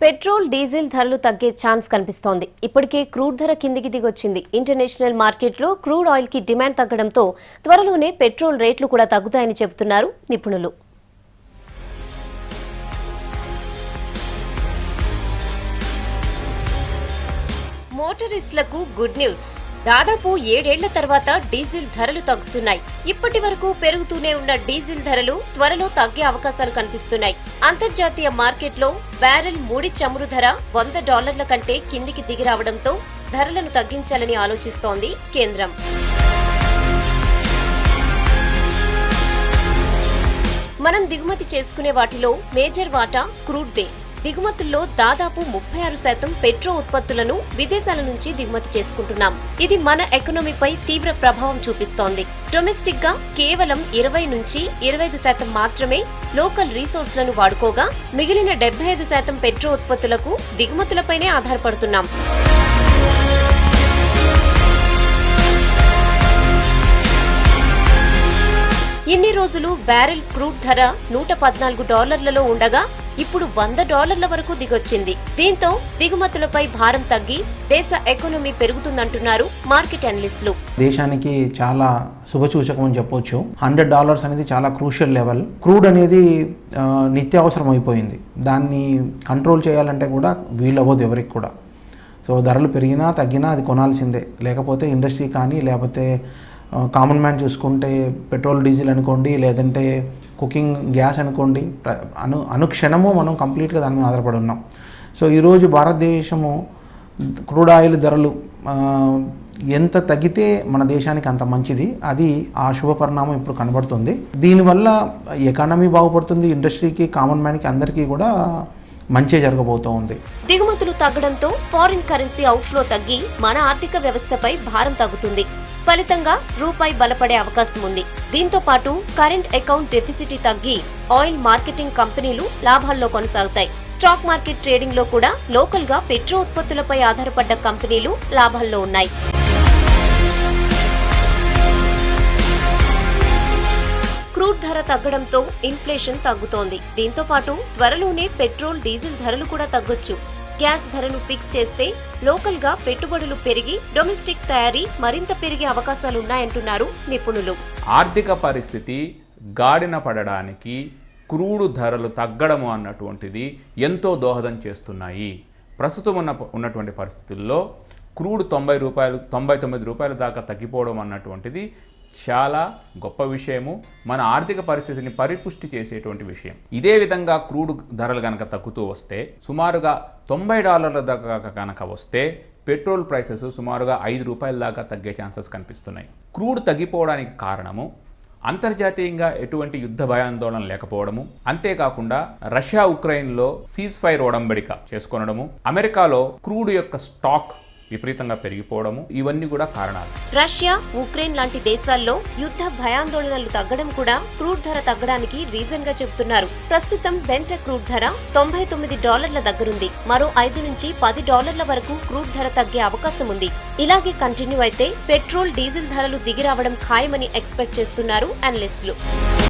Petrol diesel ధరలు తగ్గే chance కనిపిస్తోంది. ఇప్పటికే క్రూడ్ ధర కిందికి దిగొచ్చింది. ఇంటర్నేషనల్ మార్కెట్లో క్రూడ్ ఆయిల్ కి డిమాండ్ తగ్గడంతో త్వరలోనే పెట్రోల్ రేట్లు కూడా తగ్గుతాయని చెబుతున్నారు నిపుణులు. మోటరిస్టులకు గుడ్ న్యూస్. దాదాపు 7 ఏళ్ల తర్వాత డీజిల్ ధరలు తగ్గుతున్నాయి. ఇప్పటి వరకు పెరుగుతూనే ఉన్న డీజిల్ ధరలు త్వరలో తగ్గే అవకాశాలు కనిపిస్తున్నాయి. అంతర్జాతీయ మార్కెట్లో బ్యారెల్ ముడి చమురు ధర $100 కంటే కిందికి దిగి రావడంతో ధరలను తగ్గించాలని ఆలోచిస్తోంది కేంద్రం. మనం దిగుమతి చేసుకునే వాటిలో మేజర్ వాటా క్రూడ్దే. దిగుమతుల్లో దాదాపు 36% పెట్రో ఉత్పత్తులను విదేశాల నుంచి దిగుమతి చేసుకుంటున్నాం. ఇది మన ఎకానమీపై తీవ్ర ప్రభావం చూపిస్తోంది. డొమెస్టిక్ గా కేవలం 20 నుంచి 25% మాత్రమే లోకల్ రీసోర్స్లను వాడుకోగా మిగిలిన 75% పెట్రో ఉత్పత్తులకు దిగుమతులపైనే ఆధారపడుతున్నాం. ఇన్ని రోజులు బ్యారెల్ క్రూడ్ ధర $114 ఉండగా ఇప్పుడు $100 వరకు దిగొచ్చింది. దీంతో దిగుమతులపై భారం తగ్గి దేశ ఎకానమీ పెరుగుతుందంటున్నారు మార్కెట్ అనలిస్టులు. దేశానికి చాలా శుభసూచకం అని చెప్పొచ్చు. $100 అనేది చాలా క్రూషియల్ లెవెల్. క్రూడ్ అనేది నిత్యావసరం అయిపోయింది. దాన్ని కంట్రోల్ చేయాలంటే కూడా వీలవ్వదు ఎవరికి కూడా. సో ధరలు పెరిగినా తగ్గినా అది కొనాల్సిందే. లేకపోతే ఇండస్ట్రీ కానీ లేకపోతే కామన్ మ్యాన్ చూసుకుంటే పెట్రోల్ డీజిల్ అనుకోండి, లేదంటే కుకింగ్ గ్యాస్ అనుకోండి, అనుక్షణము మనం కంప్లీట్గా దాని మీద ఆధారపడి ఉన్నాం. సో ఈరోజు భారతదేశము క్రూడ్ ఆయిల్ ధరలు ఎంత తగ్గితే మన దేశానికి అంత మంచిది. అది ఆ శుభ పరిణామం ఇప్పుడు కనబడుతుంది. దీనివల్ల ఎకానమీ బాగుపడుతుంది, ఇండస్ట్రీకి, కామన్ మ్యాన్కి అందరికీ కూడా మంచి జరగబోతూ ఉంది. దిగుమతులు తగ్గడంతో ఫారిన్ కరెన్సీ అవుట్ఫ్లో తగ్గి మన ఆర్థిక వ్యవస్థపై భారం తగ్గుతుంది. ఫలితంగా రూపాయి బలపడే అవకాశం ఉంది. దీంతో పాటు కరెంట్ అకౌంట్ డెఫిసిట్ తగ్గి ఆయిల్ మార్కెటింగ్ కంపెనీలు లాభాల్లో కొనసాగుతాయి. స్టాక్ మార్కెట్ ట్రేడింగ్ లో కూడా లోకల్ గా పెట్రో ఉత్పత్తులపై ఆధారపడ్డ కంపెనీలు లాభాల్లో ఉన్నాయి. క్రూడ్ ధర తగ్గడంతో ఇన్ఫ్లేషన్ తగ్గుతోంది. దీంతో పాటు త్వరలోనే పెట్రోల్ డీజిల్ ధరలు కూడా తగ్గొచ్చు. గ్యాస్ ధరను ఫిక్స్ చేస్తే లోకల్ గా పెట్టుబడులు పెరిగి డొమెస్టిక్ తయారీ మరింత పెరిగే అవకాశాలున్నాయంటున్నారు నిపుణులు. ఆర్థిక పరిస్థితి గాడిన పడడానికి క్రూడ్ ధరలు తగ్గడము అన్నటువంటిది ఎంతో దోహదం చేస్తున్నాయి. ప్రస్తుతం ఉన్నటువంటి పరిస్థితుల్లో క్రూడ్ $90, $99 దాకా తగ్గిపోవడం అన్నటువంటిది చాలా గొప్ప విషయము. మన ఆర్థిక పరిస్థితిని పరిపుష్టి చేసేటువంటి విషయం. ఇదే విధంగా క్రూడ్ ధరలు కనుక తగ్గుతూ వస్తే సుమారుగా $90 దాకా కనుక వస్తే పెట్రోల్ ప్రైసెస్ సుమారుగా $5 దాకా తగ్గే ఛాన్సెస్ కనిపిస్తున్నాయి. క్రూడ్ తగ్గిపోవడానికి కారణము అంతర్జాతీయంగా ఎటువంటి యుద్ధ భయాందోళన లేకపోవడము, అంతేకాకుండా రష్యా ఉక్రెయిన్లో సీజ్ ఫైర్ ఒడంబడిక చేసుకొనడము, అమెరికాలో క్రూడ్ యొక్క స్టాక్ విపరీతంగా పెరిగిపోవడము, ఇవన్నీ కూడా కారణాలు. రష్యా, ఉక్రెయిన్ లాంటి దేశాల్లో యుద్ధ భయాందోళనలు తగ్గడం కూడా క్రూడ్ ధర తగ్గడానికి రీజన్ గా చెబుతున్నారు. ప్రస్తుతం బెంట క్రూడ్ ధర $99 దగ్గరుంది. మరో $5 నుంచి $10 వరకు క్రూడ్ ధర తగ్గే అవకాశం ఉంది. ఇలాగే కంటిన్యూ అయితే పెట్రోల్ డీజిల్ ధరలు దిగిరావడం ఖాయమని ఎక్స్పెక్ట్ చేస్తున్నారు అనలిస్టులు.